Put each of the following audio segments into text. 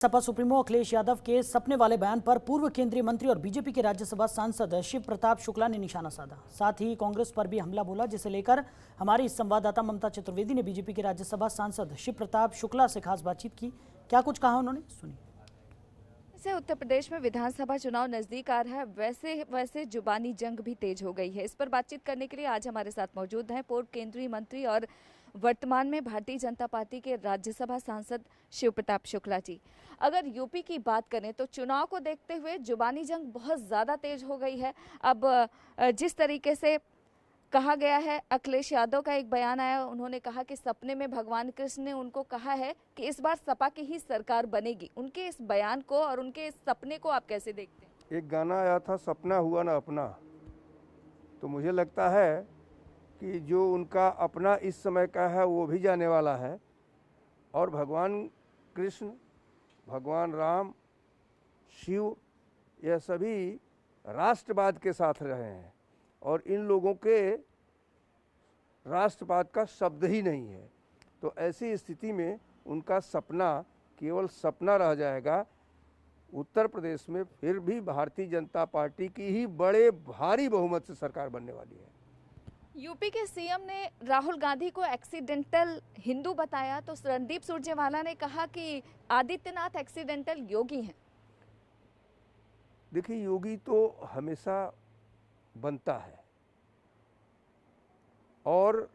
Sapa supremo Akhilesh Yadav के सपने वाले बयान पर पूर्व केंद्रीय मंत्री और बीजेपी के राज्यसभा सांसद शिव प्रताप शुक्ला ने निशाना साधा। साथ ही कांग्रेस पर भी हमला बोला, जिसे लेकर हमारी संवाददाता ममता चतुर्वेदी ने बीजेपी के राज्यसभा सांसद शिव प्रताप शुक्ला से खास बातचीत की। क्या कुछ कहा उन्होंने, सुनिए। से उत्तर प्रदेश में विधानसभा चुनाव नजदीक आ रहा है, वैसे जुबानी जंग भी तेज हो गई है। इस पर बातचीत करने के लिए आज हमारे साथ मौजूद हैं पूर्व केंद्रीय मंत्री और वर्तमान में भारतीय जनता पार्टी के राज्यसभा सांसद शिव प्रताप शुक्ला जी। अगर यूपी की बात करें तो चुनाव को देखते हुए जुबानी जंग बहुत ज़्यादा तेज हो गई है। अब जिस तरीके से कहा गया है, अखिलेश यादव का एक बयान आया, उन्होंने कहा कि सपने में भगवान कृष्ण ने उनको कहा है कि इस बार सपा की ही सरकार बनेगी। उनके इस बयान को और उनके इस सपने को आप कैसे देखते हैं? एक गाना आया था, सपना हुआ ना अपना। तो मुझे लगता है कि जो उनका अपना इस समय का है वो भी जाने वाला है, और भगवान कृष्ण, भगवान राम, शिव, यह सभी राष्ट्रवाद के साथ रहे हैं और इन लोगों के राष्ट्रवाद का शब्द ही नहीं है। तो ऐसी स्थिति में उनका सपना केवल सपना रह जाएगा। उत्तर प्रदेश में फिर भी भारतीय जनता पार्टी की ही बड़े भारी बहुमत से सरकार बनने वाली है। यूपी के सीएम ने राहुल गांधी को एक्सीडेंटल हिंदू बताया, तो रणदीप सुरजेवाला ने कहा कि आदित्यनाथ एक्सीडेंटल योगी हैं। देखिए, योगी तो हमेशा बनता है और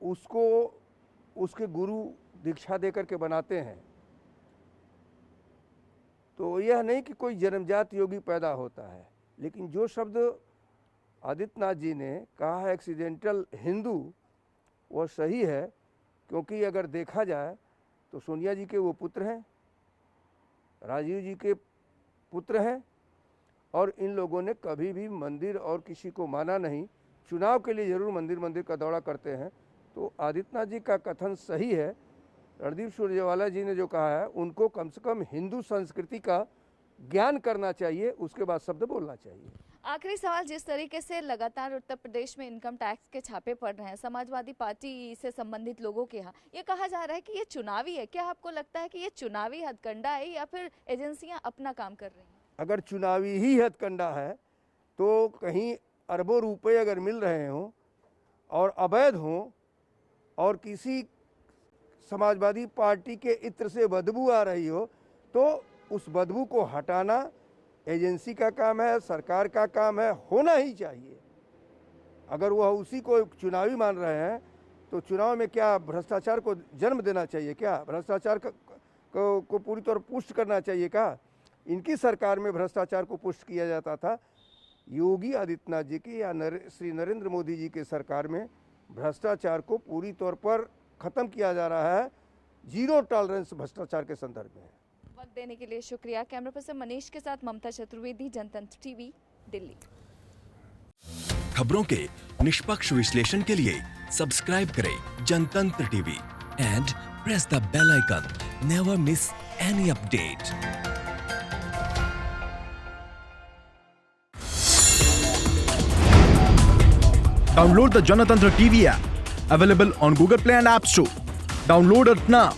उसको उसके गुरु दीक्षा देकर के बनाते हैं। तो यह नहीं कि कोई जन्मजात योगी पैदा होता है, लेकिन जो शब्द आदित्यनाथ जी ने कहा है एक्सीडेंटल हिंदू, वह सही है। क्योंकि अगर देखा जाए तो सोनिया जी के वो पुत्र हैं, राजीव जी के पुत्र हैं, और इन लोगों ने कभी भी मंदिर और किसी को माना नहीं। चुनाव के लिए जरूर मंदिर का दौरा करते हैं। तो आदित्यनाथ जी का कथन सही है। रणदीप सुरजेवाला जी ने जो कहा है, उनको कम से कम हिंदू संस्कृति का ज्ञान करना चाहिए, उसके बाद शब्द बोलना चाहिए। आखिरी सवाल, जिस तरीके से लगातार उत्तर प्रदेश में इनकम टैक्स के छापे पड़ रहे हैं समाजवादी पार्टी से संबंधित लोगों के यहाँ, ये कहा जा रहा है कि ये चुनावी है। क्या आपको लगता है कि ये चुनावी हथकंडा है या फिर एजेंसियां अपना काम कर रही हैं? अगर चुनावी ही हथकंडा है तो कहीं अरबों रुपए अगर मिल रहे हों और अवैध हों और किसी समाजवादी पार्टी के इत्र से बदबू आ रही हो, तो उस बदबू को हटाना एजेंसी का काम है, सरकार का काम है, होना ही चाहिए। अगर वह उसी को चुनावी मान रहे हैं तो चुनाव में क्या भ्रष्टाचार को जन्म देना चाहिए? क्या भ्रष्टाचार को पूरी तौर पुष्ट करना चाहिए? क्या इनकी सरकार में भ्रष्टाचार को पुष्ट किया जाता था? योगी आदित्यनाथ जी की या श्री नरेंद्र मोदी जी के सरकार में भ्रष्टाचार को पूरी तौर पर खत्म किया जा रहा है। जीरो टॉलरेंस भ्रष्टाचार के संदर्भ में। वक्त देने के लिए शुक्रिया। कैमरा पर्सन मनीष के साथ ममता चतुर्वेदी, जनतंत्र टीवी, दिल्ली। खबरों के निष्पक्ष विश्लेषण के लिए सब्सक्राइब करें Janatantra TV and press the bell icon. Never miss any update. Download the Janatantra TV app, available on Google Play and App Store. Download it now.